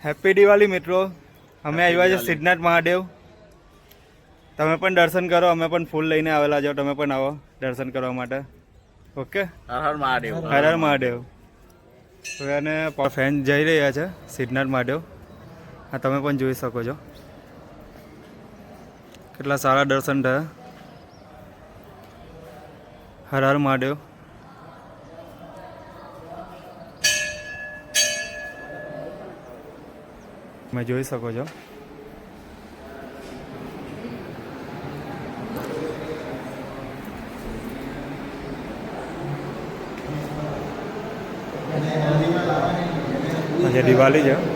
Happy Diwali મિત્રો. અમે આવ્યા છે સિદ્ધનાથ મહાદેવ. તમે પણ દર્શન કરો, અમે પણ ફૂલ લઈને આવેલા છો, તમે પણ આવો દર્શન કરવા માટે. ઓકે, હર હર મહાદેવ. હર હર મહાદેવ. હવે અને ફેન જઈ રહ્યા છે સિદ્ધનાથ મહાદેવ. હા, તમે પણ જોઈ શકો છો કેટલા સારા દર્શન થયા. હર હર મહાદેવ. તમે જોઈ શકો છો. આજે દિવાળી છે.